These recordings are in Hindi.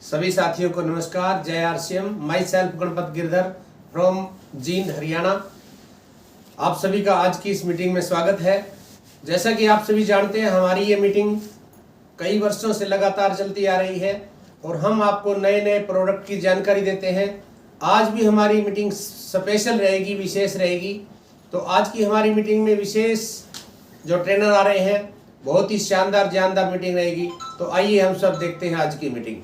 सभी साथियों को नमस्कार। जय RCM. My self Ganpat Girdhar from Jind Haryana. आप सभी का आज की इस मीटिंग में स्वागत है। जैसा कि आप सभी जानते हैं, हमारी ये मीटिंग कई वर्षों से लगातार चलती आ रही है और हम आपको नए नए प्रोडक्ट की जानकारी देते हैं। आज भी हमारी मीटिंग स्पेशल रहेगी, विशेष रहेगी। तो आज की हमारी मीटिंग में विशेष जो ट्रेनर आ रहे हैं, बहुत ही शानदार जानदार मीटिंग रहेगी। तो आइए हम सब देखते हैं आज की मीटिंग।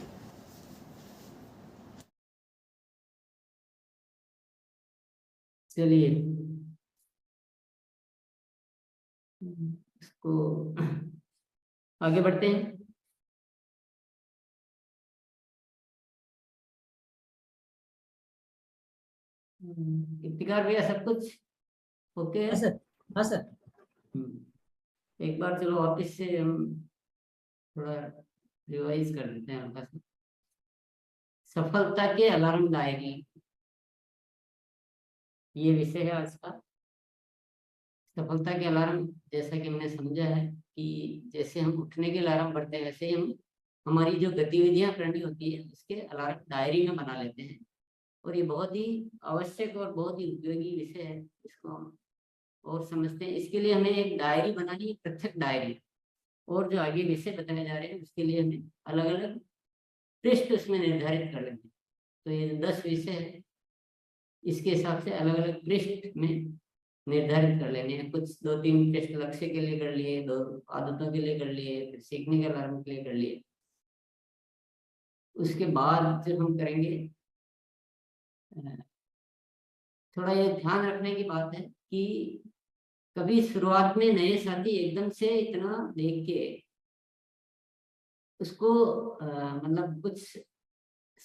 चलिए इसको आगे बढ़ते हैं। इफ्तिकार भैया सब कुछ ओके है? सर। हाँ सर। एक बार चलो वापिस से हम थोड़ा रिवाइज कर लेते हैं हल्का सा। सफलता के अलार्म डायरी, ये विषय है आज का। सफलता के अलार्म, जैसा कि हमने समझा है कि जैसे हम उठने के अलार्म पढ़ते हैं, वैसे ही हम हमारी जो गतिविधियां करनी होती है उसके अलार्म डायरी में बना लेते हैं। और ये बहुत ही आवश्यक और बहुत ही उपयोगी विषय है, इसको हम और समझते हैं। इसके लिए हमें एक डायरी बनानी है, पृथक डायरी। और जो आगे विषय बताए जा रहे हैं उसके लिए हमें अलग अलग पृष्ठ उसमें निर्धारित कर लेंगे। तो ये 10 विषय है, इसके हिसाब से अलग अलग पृष्ठ में निर्धारित कर लेने हैं। कुछ 2-3 पृष्ठ लक्ष्य के लिए कर लिए, 2 आदतों के लिए कर लिए, फिर सीखने के अलार्म के लिए कर लिए। उसके बाद जब हम करेंगे, थोड़ा ये ध्यान रखने की बात है कि कभी शुरुआत में नए साथी एकदम से इतना देख के उसको मतलब कुछ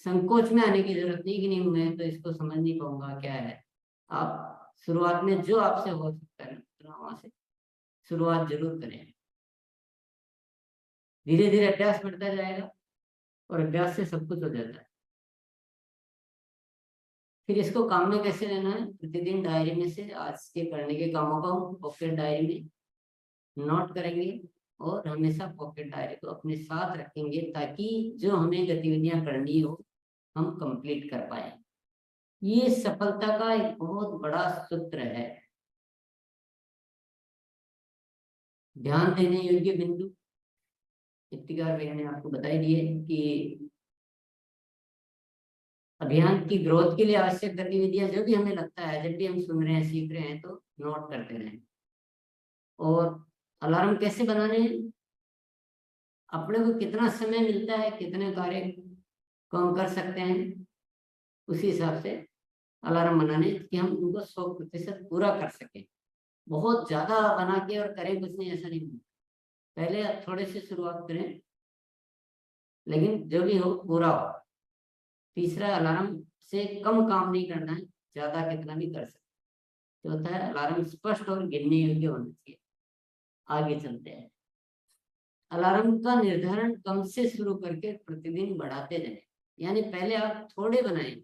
संकोच में आने की जरूरत नहीं कि नहीं मैं तो इसको समझ नहीं पाऊंगा क्या है। आप शुरुआत में जो आपसे हो सकता है उतना वहां से शुरुआत जरूर करें। धीरे धीरे अभ्यास बढ़ता जाएगा और अभ्यास से सब कुछ हो जाता है। फिर इसको काम में कैसे लेना है? प्रतिदिन डायरी में से आज के करने के कामों को हम पॉकेट डायरी में नोट करेंगे और हमेशा पॉकेट डायरी को अपने साथ रखेंगे ताकि जो हमें गतिविधियां करनी हो हम कंप्लीट कर पाए। ये सफलता का एक बहुत बड़ा सूत्र है। ध्यान देने योग्य बिंदु इफ्तिकार भैया ने आपको बताई दिए कि अभियान की ग्रोथ के लिए आवश्यक गतिविधियां जो भी हमें लगता है, जब भी हम सुन रहे हैं, सीख रहे हैं, तो नोट करते रहें। और अलार्म कैसे बनाने हैं? अपने को कितना समय मिलता है, कितने कार्य को हम कर सकते हैं, उसी हिसाब से अलार्म बनाने कि हम उनको 100% पूरा कर सकें। बहुत ज्यादा बना के और करें कुछ नहीं, ऐसा नहीं। पहले थोड़े से शुरुआत करें, लेकिन जो भी हो पूरा हो। तीसरा, अलार्म से कम काम नहीं करना है, ज्यादा कितना भी कर सकते। चौथा है, अलार्म स्पष्ट और गिनने योग्य होना चाहिए। आगे चलते हैं। अलार्म का निर्धारण कम से शुरू करके प्रतिदिन बढ़ाते जाएं। यानी पहले आप थोड़े बनाएं,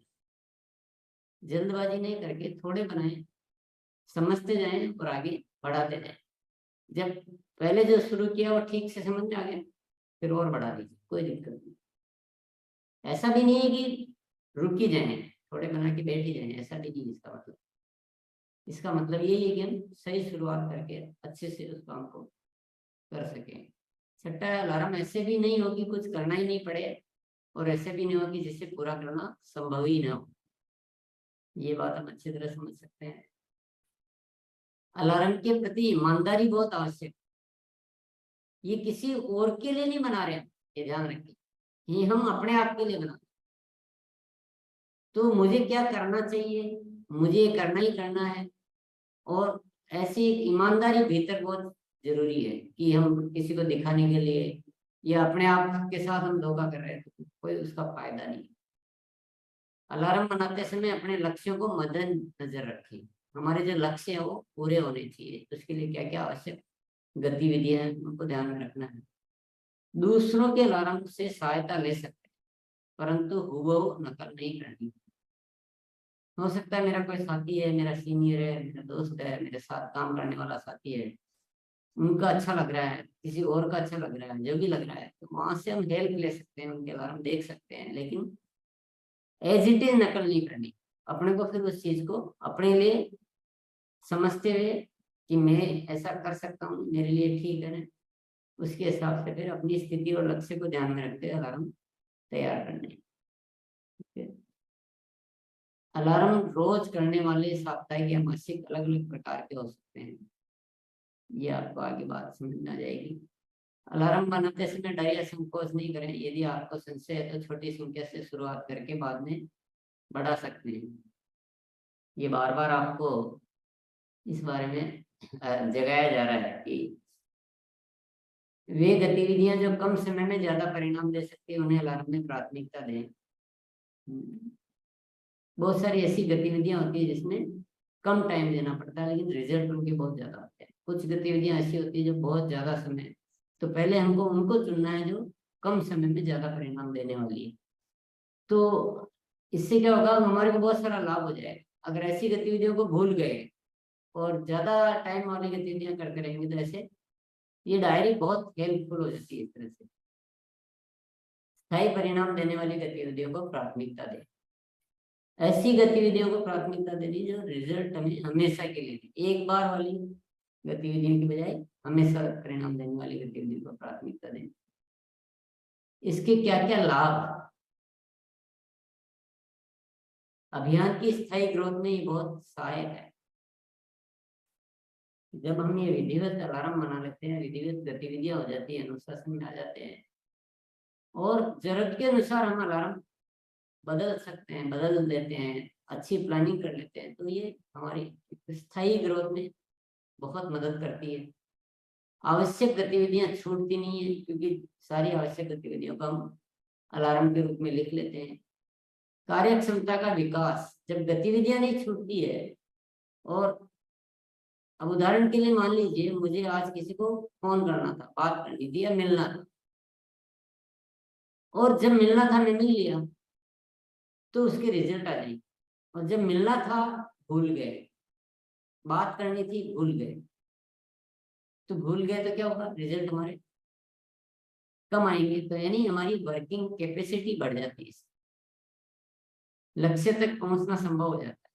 जल्दबाजी नहीं करके थोड़े बनाएं, समझते जाएं और आगे बढ़ाते जाएं। जब पहले जो शुरू किया वो ठीक से समझ में आ गया, फिर और बढ़ा दीजिए, कोई दिक्कत नहीं। ऐसा भी नहीं है कि रुक ही जाए, थोड़े बना के बैठ ही जाए, ऐसा भी नहीं। इसका मतलब यही है कि हम सही शुरुआत करके अच्छे से उस काम को कर सकें। छठा है, अलार्म ऐसे भी नहीं हो कि कुछ करना ही नहीं पड़े और ऐसे भी नहीं हो कि जिसे पूरा करना संभव ही ना हो। ये बात हम अच्छी तरह समझ सकते हैं। अलार्म के प्रति ईमानदारी बहुत आवश्यक। ये किसी और के लिए नहीं बना रहे हैं, ये ध्यान रखिए। ये हम अपने आप के लिए बना। तो मुझे क्या करना चाहिए, मुझे करना ही करना है। और ऐसी एक ईमानदारी भीतर बहुत जरूरी है कि हम किसी को दिखाने के लिए या अपने आप के साथ हम धोखा कर रहे हैं, तो कोई उसका फायदा नहीं। अलार्म बनाते समय अपने लक्ष्यों को मद्देनजर रखें। हमारे जो लक्ष्य है वो पूरे होने चाहिए। तो उसके लिए क्या क्या आवश्यक गतिविधियां हैं उनको ध्यान में रखना है। दूसरों के अलार्म से सहायता ले सकते हैं, परंतु हूबहू नकल नहीं करनी। हो सकता है मेरा कोई साथी है, मेरा सीनियर है, मेरा दोस्त है, मेरे साथ काम करने वाला साथी है, उनका अच्छा लग रहा है, किसी और का अच्छा लग रहा है, जो भी लग रहा है, तो वहां से हम हेल्प ले सकते हैं, उनके अलार्म देख सकते हैं, लेकिन एज इट इज नकल नहीं करनी। अपने को फिर उस चीज को अपने लिए समझते हुए कि मैं ऐसा कर सकता हूँ, मेरे लिए ठीक है ना, उसके हिसाब से फिर अपनी स्थिति और लक्ष्य को ध्यान में रखते हुए अलार्म तैयार करने। ठीक है? अलार्म रोज करने वाले साप्ताहिक या मासिक अलग अलग प्रकार के हो सकते हैं, ये आपको आगे बात समझ में आ जाएगी। अलार्म बनाते समय डर या संकोच नहीं करें। यदि आपको संशय है तो छोटी संख्या से शुरुआत करके बाद में बढ़ा सकते हैं। ये बार बार आपको इस बारे में जगाया जा रहा है कि वे गतिविधियां जो कम समय में ज्यादा परिणाम दे सकती है उन्हें अलार्म में प्राथमिकता दें। बहुत सारी ऐसी गतिविधियां होती है जिसमें कम टाइम देना पड़ता है लेकिन रिजल्ट उनके बहुत ज्यादा होते हैं। कुछ गतिविधियां ऐसी होती है जो बहुत ज्यादा समय, तो पहले हमको उनको चुनना है जो कम समय में ज्यादा परिणाम देने वाली है। तो इससे क्या होगा, हमारे को बहुत सारा लाभ हो जाएगा। अगर ऐसी गतिविधियों को भूल गए और ज्यादा टाइम वाली गतिविधियां करते रहेंगे तो ऐसे ये डायरी बहुत हेल्पफुल हो जाती है। इस तरह से स्थायी परिणाम देने वाली गतिविधियों को प्राथमिकता दें। ऐसी गतिविधियों को प्राथमिकता देनी जो रिजल्ट हमें हमेशा के लिए दे। एक बार वाली गतिविधियों की बजाय हमेशा परिणाम देने वाली गतिविधियों को प्राथमिकता दें। इसके क्या क्या लाभ, अभियान की स्थायी ग्रोथ में ये बहुत सहायक है। जब हम ये विधिवत अलार्म बना लेते हैं, विधिवत गतिविधियां हो जाती है, अनुशासन में आ जाते हैं और जरूरत के अनुसार हम अलार्म बदल सकते हैं, बदल देते हैं, अच्छी प्लानिंग कर लेते हैं, तो ये हमारी स्थायी ग्रोथ में बहुत मदद करती है। आवश्यक गतिविधियां छूटती नहीं है क्योंकि सारी आवश्यक गतिविधियों को हम अलार्म के रूप में लिख लेते हैं। कार्य क्षमता का विकास, जब गतिविधियां नहीं छूटती है, और अब उदाहरण के लिए मान लीजिए मुझे आज किसी को फोन करना था, बात करनी थी या मिलना था, और जब मिलना था मैं मिल लिया तो उसके रिजल्ट आ जाएंगे। और जब मिलना था भूल गए, बात करनी थी भूल गए, तो भूल गए तो क्या होगा, रिजल्ट हमारे कम आएंगे। तो यानी हमारी वर्किंग कैपेसिटी बढ़ जाती है, लक्ष्य तक पहुंचना संभव हो जाता है।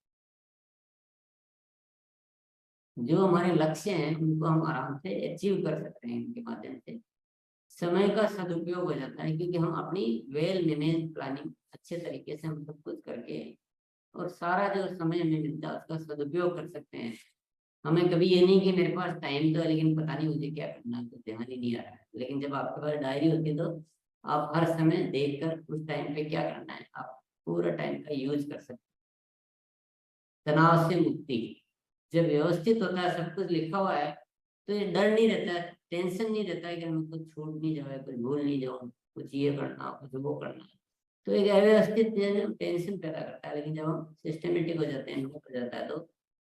जो हमारे लक्ष्य हैं उनको हम आराम से अचीव कर सकते हैं इनके माध्यम से। समय का सदुपयोग हो जाता है क्योंकि हम अपनी वेल मैनेज प्लानिंग अच्छे तरीके से हम सब कुछ करके और सारा जो समय हमें मिलता है उसका सदुपयोग कर सकते हैं। हमें कभी ये नहीं कि मेरे पास टाइम तो है लेकिन पता नहीं मुझे क्या करना है, तो ध्यान ही नहीं आ रहा है। लेकिन जब आपके पास डायरी होती है तो आप हर समय देखकर उस टाइम पे क्या करना है आप पूरा टाइम का यूज कर सकते हैं। तनाव से मुक्ति, जब व्यवस्थित होता है, सब कुछ लिखा हुआ है, तो ये डर नहीं रहता है, टेंशन नहीं रहता है कि मैं कुछ छूट नहीं जाए, कुछ भूल नहीं जाऊँ, कुछ ये करना कुछ वो करना। तो एक अव्यवस्थित टेंशन पैदा करता है। लेकिन जब हम सिस्टमेटिक हो जाते हैं, हो जाता है, तो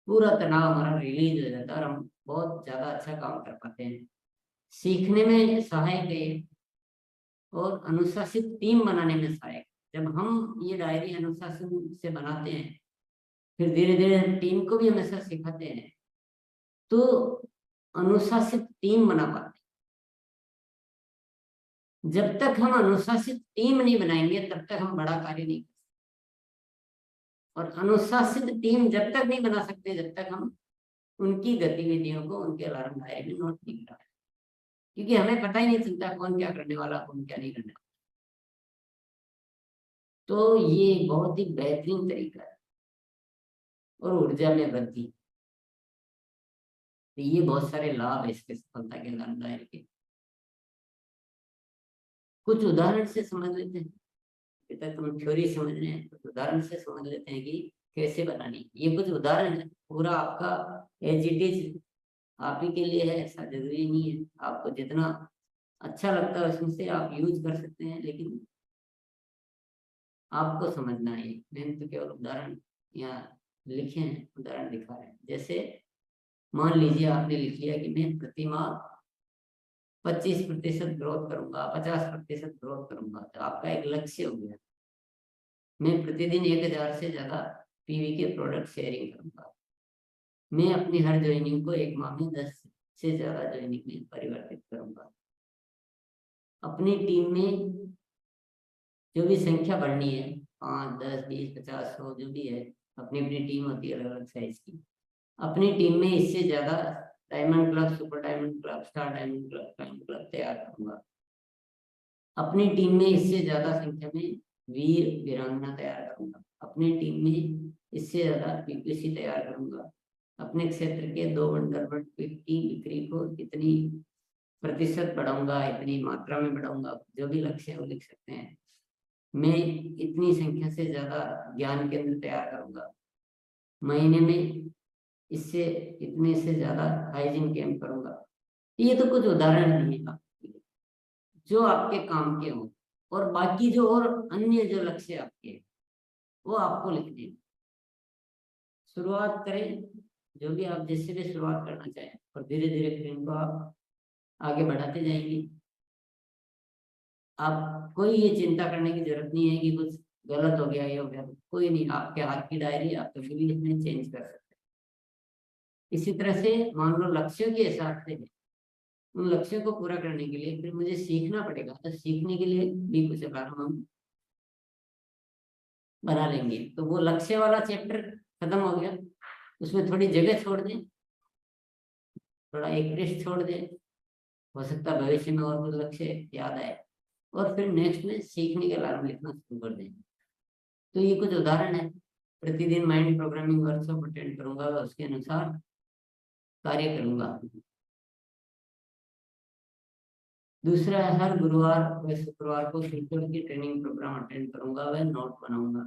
पूरा तनाव हमारा रिलीज हो जाता है और हम बहुत ज्यादा अच्छा काम कर पाते हैं। सीखने में सहायक है और अनुशासित टीम बनाने में सहायक। जब हम ये डायरी अनुशासन से बनाते हैं, फिर धीरे धीरे टीम को भी हमेशा सिखाते हैं, तो अनुशासित टीम बना पाते हैं। जब तक हम अनुशासित टीम नहीं बनाएंगे तब तक हम बड़ा कार्य नहीं कर सकते। और अनुशासित टीम जब तक नहीं बना सकते जब तक हम उनकी गतिविधियों को उनके अलार्म डायरी में नोट नहीं करा, क्योंकि हमें पता ही नहीं चलता कौन क्या करने वाला, कौन क्या नहीं करने वाला। तो ये बहुत ही बेहतरीन तरीका है। और ऊर्जा में वृद्धि, तो ये बहुत सारे लाभ है इसके सफलता के अलार्म डायरी के। कुछ उदाहरण से समझ लेते हैं, तक हम थ्योरी समझ रहे हैं, कुछ उदाहरण से समझ लेते हैं कि कैसे बनानी। ये कुछ उदाहरण है, पूरा आपका एज इट इज आप ही के लिए है ऐसा जरूरी नहीं है। आपको जितना अच्छा लगता है उसमें से आप यूज कर सकते हैं, लेकिन आपको समझना है। मैंने तो केवल उदाहरण यहाँ लिखे हैं, उदाहरण दिखा रहे हैं। जैसे मान लीजिए आपने लिख लिया कि मैं प्रति माह 25% ग्रोथ करूंगा, 50% ग्रोथ करूंगा, तो आपका एक लक्ष्य हो गया। मैं प्रतिदिन 1000 से ज्यादा पीवी के प्रोडक्ट शेयरिंग करूंगा। मैं अपनी हर ज्वाइनिंग को एक माह में 10 से ज्यादा ज्वाइनिंग में परिवर्तित करूंगा। अपनी टीम में जो भी संख्या बढ़नी है, 5, 10, 20, 50, 100 जो भी है, अपनी अपनी टीम होती है अलग अलग साइज की। अपनी टीम में इससे ज्यादा diamond club, super diamond club, star diamond club, diamond club तैयार करूंगा। अपनी टीम में इससे ज्यादा संख्या में वीर वीरांगना तैयार करूंगा। अपनी टीम में इससे ज्यादा पीपीसी तैयार करूंगा। अपने क्षेत्र के 2 वंडरबर्ड की बिक्री को इतनी प्रतिशत बढ़ाऊंगा, इतनी मात्रा में बढ़ाऊंगा, जो भी लक्ष्य है वो लिख सकते हैं। मैं इतनी संख्या से ज्यादा ज्ञान केंद्र तैयार करूंगा। महीने में इससे इतने से ज्यादा हाइजीन कैंप करूंगा। ये तो कुछ उदाहरण दिए आपके लिए, जो आपके काम के हो, और बाकी जो और अन्य जो लक्ष्य आपके हैं, वो आपको लिखने हैं। शुरुआत करें, जो भी आप जैसे भी शुरुआत करना चाहें, और धीरे धीरे फिर इनको आप आगे बढ़ाते जाएंगे। आप कोई ये चिंता करने की जरूरत नहीं है कि कुछ गलत हो गया, ये हो गया, कोई नहीं। आपके हाथ की डायरी, आप कभी भी इसमें चेंज कर सकते हैं। इसी तरह से मान लो लक्ष्यों के हिसाब से उन लक्ष्यों को पूरा करने के लिए फिर मुझे सीखना पड़ेगा, तो सीखने के लिए भी कुछ अलार्म हम बना लेंगे। तो वो लक्ष्य वाला चैप्टर खत्म हो गया, उसमें थोड़ी जगह छोड़ दें, थोड़ा एक पृष्ठ छोड़ दें, हो सकता है भविष्य में और कुछ लक्ष्य याद आए, और फिर नेक्स्ट में सीखने के अलार्म लिखना शुरू कर दें। तो ये कुछ उदाहरण है। प्रतिदिन माइंड प्रोग्रामिंग वर्कशॉप अटेंड करूंगा, उसके अनुसार कार्य करूंगा। दूसरा है हर गुरुवार व शुक्रवार को फिजिकल की ट्रेनिंग प्रोग्राम अटेंड करूंगा व नोट बनाऊंगा।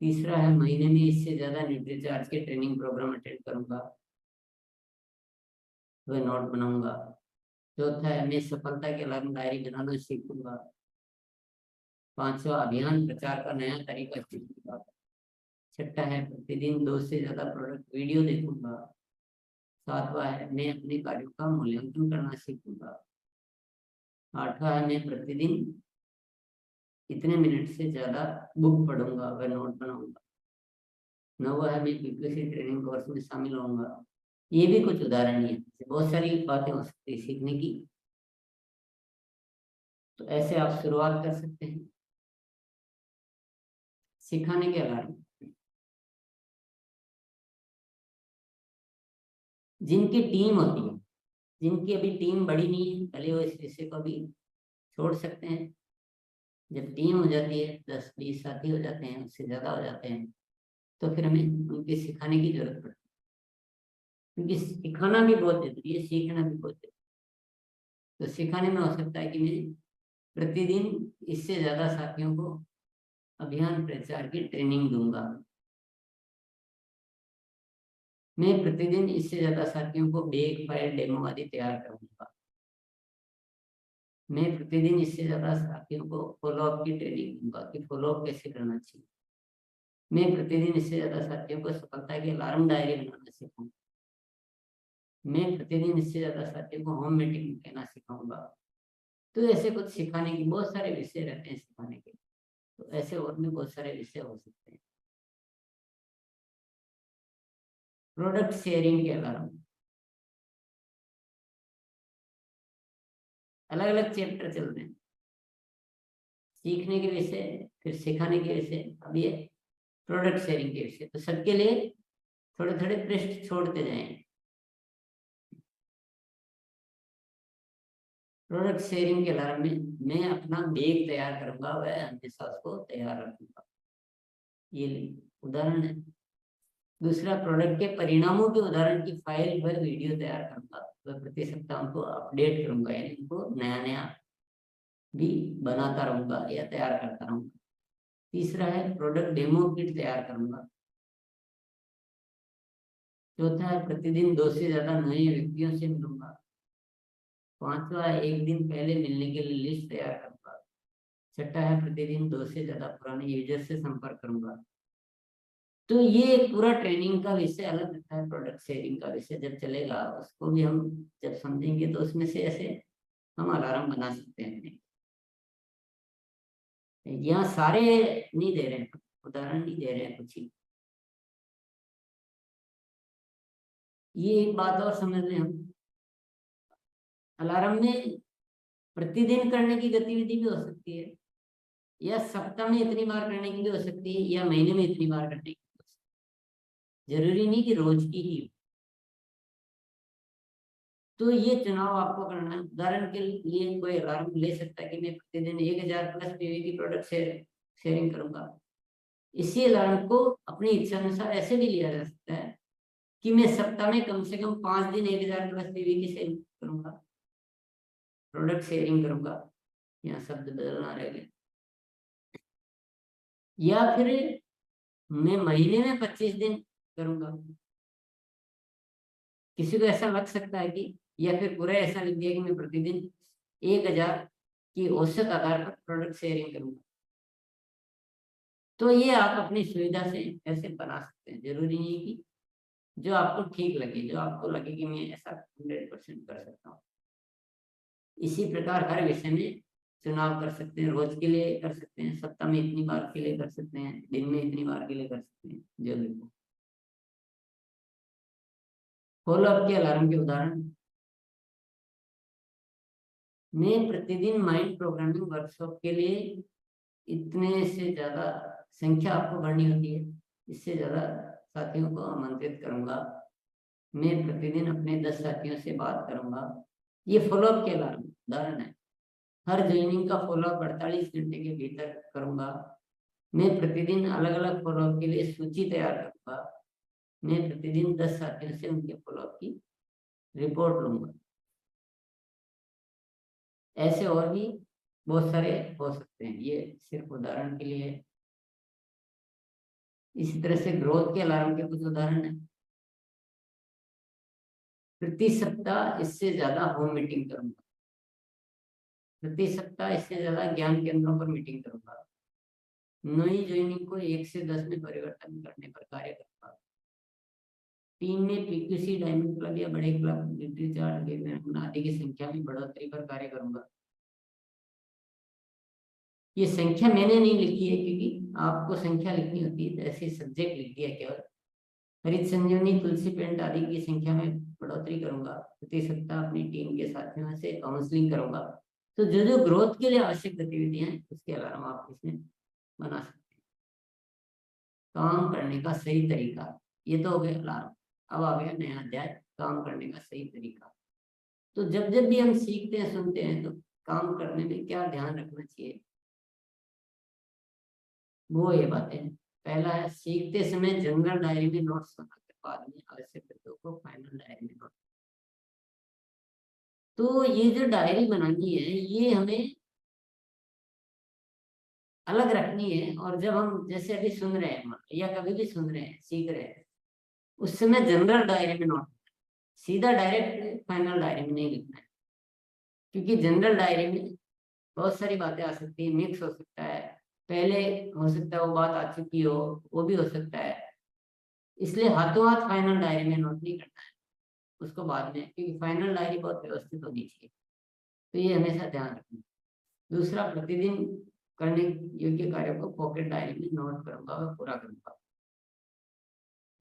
तीसरा है महीने में इससे ज्यादा न्यूट्रीचार्ज के ट्रेनिंग प्रोग्राम अटेंड करूंगा व नोट बनाऊंगा। चौथा है मैं सफलता के अलार्म डायरी बनाना सीखूंगा। पांचवा अभियान प्रचार का नया तरीका सीखूंगा। छठा है प्रतिदिन 2 से ज्यादा प्रोडक्ट वीडियो देखूंगा। सातवां है मैं अपने कार्यों का मूल्यांकन करना सीखूंगा। आठवां है मैं प्रतिदिन इतने मिनट से ज्यादा बुक पढ़ूंगा व नोट बनाऊंगा। नौवां है मैं पीपीसी ट्रेनिंग कोर्स में शामिल होऊंगा। ये भी कुछ उदाहरण ही है, बहुत सारी बातें हो सकती है सीखने की। तो ऐसे आप शुरुआत कर सकते हैं सिखाने के अलावा। जिनकी टीम होती है, जिनकी अभी टीम बड़ी नहीं है, पहले वो इस विषय को भी छोड़ सकते हैं। जब टीम हो जाती है, 10-20 साथी हो जाते हैं, उससे ज्यादा हो जाते हैं, तो फिर हमें उनके सिखाने की जरूरत पड़ती है, क्योंकि सिखाना भी बहुत जरूरी है, सीखना भी बहुत जरूरी है। तो सिखाने में हो सकता है कि मैं प्रतिदिन इससे ज्यादा साथियों को अभियान प्रचार की ट्रेनिंग दूंगा। मैं प्रतिदिन इससे ज्यादा साथियों को बेक फाइल डेमो आदि तैयार करूंगा। मैं प्रतिदिन इससे ज्यादा साथियों को फॉलोअप की ट्रेनिंग दूंगा कि फॉलोअप कैसे करना चाहिए। मैं प्रतिदिन इससे ज्यादा साथियों को सफलता की अलार्म डायरी बनाना सिखाऊंगा। मैं प्रतिदिन इससे ज्यादा साथियों को होम मीटिंग कहना सिखाऊंगा। तो ऐसे कुछ सिखाने की बहुत सारे विषय रहते हैं सिखाने के, तो ऐसे और भी बहुत सारे विषय हो सकते हैं। प्रोडक्ट शेयरिंग के अलार्म, अलग अलग चैप्टर चल रहे हैं, सीखने के विषय, फिर सिखाने के विषय, अब ये प्रोडक्ट शेयरिंग के विषय। तो सबके लिए थोड़े थोड़े पृष्ठ छोड़ते जाएं। प्रोडक्ट शेयरिंग के अलार्म में मैं अपना बैग तैयार करूंगा, वह हमेशा उसको तैयार रखूंगा। ये उदाहरण है। दूसरा, प्रोडक्ट के परिणामों के उदाहरण की फाइल व वीडियो तैयार करूंगा, वह प्रति सप्ताह उनको अपडेट करूंगा, यानी उनको नया नया भी बनाता रहूंगा या तैयार करता रहूंगा। तीसरा है प्रोडक्ट डेमो किट तैयार करूंगा। चौथा है प्रतिदिन 2 से ज्यादा नए व्यक्तियों से मिलूंगा। पांचवा है एक दिन पहले मिलने के लिए लिस्ट तैयार करूंगा। छठा है प्रतिदिन 2 से ज्यादा पुराने यूजर से संपर्क करूंगा। तो ये पूरा ट्रेनिंग का विषय अलग रहता है। प्रोडक्ट शेयरिंग का विषय जब चलेगा, उसको भी हम जब समझेंगे, तो उसमें से ऐसे हम अलार्म बना सकते हैं। यहाँ सारे नहीं दे रहे हैं, उदाहरण नहीं दे रहे हैं कुछ ही। ये एक बात और समझ लें हम, अलार्म में प्रतिदिन करने की गतिविधि भी हो सकती है, या सप्ताह में इतनी बार करने की भी हो सकती है, या महीने में इतनी बार करने की भी हो सकती है। जरूरी नहीं कि रोज की ही हो। तो ये चुनाव आपको करना है। उदाहरण के लिए कोई अलार्म ले सकता है कि मैं प्रतिदिन 1000 प्लस पीवी की प्रोडक्ट शेयरिंग करूंगा। इसी अलार्म को अपनी इच्छा अनुसार ऐसे भी लिया जा सकता है कि मैं सप्ताह में कम से कम 5 दिन 1000 प्लस पीवी की सेल करूंगा, प्रोडक्ट शेयरिंग करूंगा। यहाँ शब्द बदलना रहेगा। या फिर मैं महीने में 25 दिन करूंगा। किसी को ऐसा लग सकता है कि, या फिर पूरा ऐसा लिख दिया कि मैं प्रतिदिन 1000 की औसत आधार पर प्रोडक्ट शेयरिंग करूंगा। तो ये आप अपनी सुविधा से ऐसे बना सकते हैं। जरूरी नहीं कि जो आपको ठीक लगे, जो आपको लगे कि मैं ऐसा 100% कर सकता हूँ। इसी प्रकार हर विषय में चुनाव कर सकते हैं। रोज के लिए कर सकते हैं, सप्ताह में इतनी बार के लिए कर सकते हैं, दिन में इतनी बार के लिए कर सकते हैं, जो भी हो। फॉलो अप के अलार्म के उदाहरण, मैं प्रतिदिन माइंड प्रोग्रामिंग वर्कशॉप के लिए इतने से ज्यादा संख्या आपको भरनी होती है, इससे ज्यादा साथियों को आमंत्रित करूंगा। मैं प्रतिदिन अपने 10 साथियों से बात करूंगा। ये फॉलोअप के अलार्म उदाहरण है। हर ज्वाइनिंग का फॉलोअप 48 घंटे के भीतर करूंगा। मैं प्रतिदिन अलग अलग फॉलोअप के लिए सूची तैयार करूंगा। मैं प्रतिदिन 10 साथियों से उनके फॉलोअप की रिपोर्ट लूंगा। ऐसे और भी बहुत सारे हो सकते हैं, ये सिर्फ उदाहरण के लिए है। इसी तरह से ग्रोथ के अलार्म के कुछ उदाहरण है। प्रति सप्ताह इससे ज्यादा होम मीटिंग करूंगा। प्रति सप्ताह इससे ज्यादा ज्ञान केंद्रों पर मीटिंग करूंगा। नई ज्वाइनिंग को 1 से 10 में परिवर्तन करने पर कार्य करूंगा। टीम में पीक्यूसी, डायमंड क्लब या बड़े क्लब, न्यूट्री आदि की संख्या में बढ़ोतरी पर कार्य करूंगा। ये संख्या मैंने नहीं लिखी है, क्योंकि आपको संख्या लिखनी होती है, तो ऐसे सब्जेक्ट लिख दिया केवल। हरित संजीवनी, तुलसी पेंट आदि की संख्या में बढ़ोतरी करूंगा। प्रति सप्ताह अपनी टीम के साथियों से काउंसलिंग करूंगा। तो जो जो ग्रोथ के लिए आवश्यक गतिविधियां हैं, उसके अलावा आप इसमें बना सकते हैं। काम करने का सही तरीका, ये तो हो गया अलार्म। अब आ गया नया अध्याय, काम करने का सही तरीका। तो जब जब भी हम सीखते हैं, सुनते हैं, तो काम करने में क्या ध्यान रखना चाहिए, वो ये बातें हैं। पहला है, सीखते समय जनरल डायरी में नोट्स बनाकर बाद में आवश्यक तथ्यों को फाइनल डायरी में नोट। तो ये जो डायरी बनानी है, ये हमें अलग रखनी है। और जब हम जैसे अभी सुन रहे हैं या कभी भी सुन रहे हैं, सीख रहे हैं, उस समय जनरल डायरी में नोट, सीधा डायरेक्ट फाइनल डायरी में नहीं लिखना है। क्योंकि जनरल डायरी में बहुत सारी बातें आ सकती है, मिक्स हो सकता है, पहले हो सकता है वो बात आ चुकी हो, वो भी हो सकता है। इसलिए हाथों हाथ फाइनल डायरी में नोट नहीं करना है, उसको बाद में, क्योंकि फाइनल डायरी बहुत व्यवस्थित होनी चाहिए। तो ये हमेशा ध्यान रखना। दूसरा, प्रतिदिन करने योग्य कार्यों को पॉकेट डायरी में नोट करूंगा और पूरा करूंगा।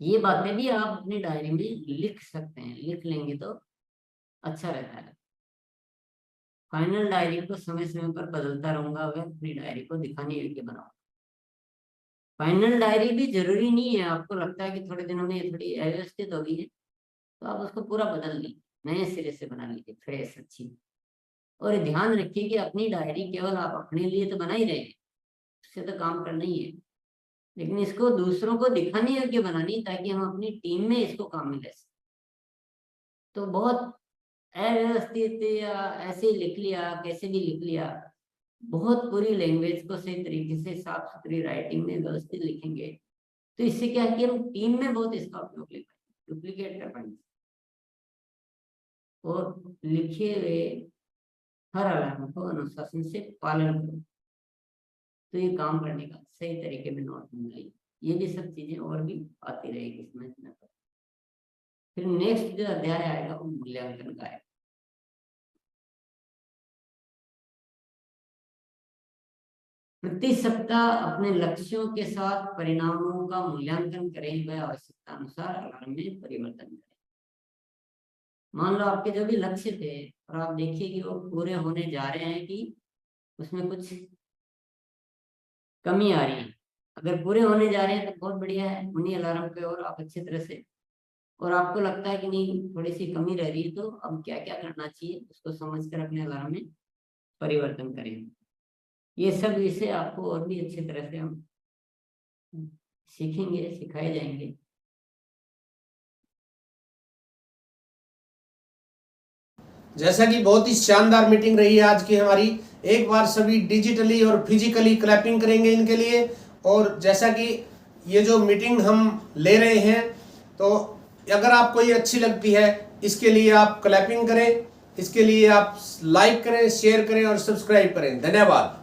ये बातें भी आप अपनी डायरी में लिख सकते हैं, लिख लेंगे तो अच्छा रहता है। फाइनल डायरी को समय समय पर बदलता रहूंगा, वह अपनी डायरी को दिखाने योग्य बनाऊंगा। फाइनल डायरी भी जरूरी नहीं है, आपको लगता है कि थोड़े दिनों में ये थोड़ी अव्यवस्थित होगी है, तो आप उसको पूरा बदल लीजिए, नए सिरे से बना लीजिए, फ्रेश, अच्छी। और ध्यान रखिए कि अपनी डायरी केवल आप अपने लिए तो बना ही रहे हैं, उससे तो काम करना ही है, लेकिन इसको दूसरों को दिखाने योग्य बनानी, ताकि हम अपनी टीम में इसको काम में ले सकें। तो बहुत अव्यवस्थित या ऐसे ही लिख लिया, कैसे भी लिख लिया, बहुत पूरी लैंग्वेज को सही तरीके से साफ सुथरी राइटिंग में व्यवस्थित लिखेंगे, तो इससे क्या है कि हम टीम में बहुत इसका उपयोग ले पाएंगे, डुप्लीकेट कर पाएंगे। और लिखे हुए हर अलार्म को अनुशासन से पालन करो, तो ये काम करने का सही तरीके में नोट बनाइए। ये भी सब चीजें और भी आती रहेगी इसमें। फिर नेक्स्ट जो अध्याय आएगा वो मूल्यांकन का है। प्रति सप्ताह अपने लक्ष्यों के साथ परिणामों का मूल्यांकन करें, वह आवश्यकता अनुसार अलार्म में परिवर्तन करें। मान लो आपके जो भी लक्ष्य थे और आप देखिए कि वो पूरे होने जा रहे हैं कि उसमें कुछ कमी आ रही है। अगर पूरे होने जा रहे हैं तो बहुत बढ़िया है, उन्हीं अलार्म पे और आप अच्छी तरह से, और आपको लगता है कि नहीं थोड़ी सी कमी रह रही है तो अब क्या क्या करना चाहिए उसको समझकर अपने अलार्म में परिवर्तन करें। ये सब विषय आपको और भी अच्छी तरह से हम सीखेंगे, सिखाए जाएंगे। जैसा कि बहुत ही शानदार मीटिंग रही है आज की हमारी। एक बार सभी डिजिटली और फिजिकली क्लैपिंग करेंगे इनके लिए। और जैसा कि ये जो मीटिंग हम ले रहे हैं, तो अगर आपको ये अच्छी लगती है, इसके लिए आप क्लैपिंग करें, इसके लिए आप लाइक करें, शेयर करें और सब्सक्राइब करें। धन्यवाद।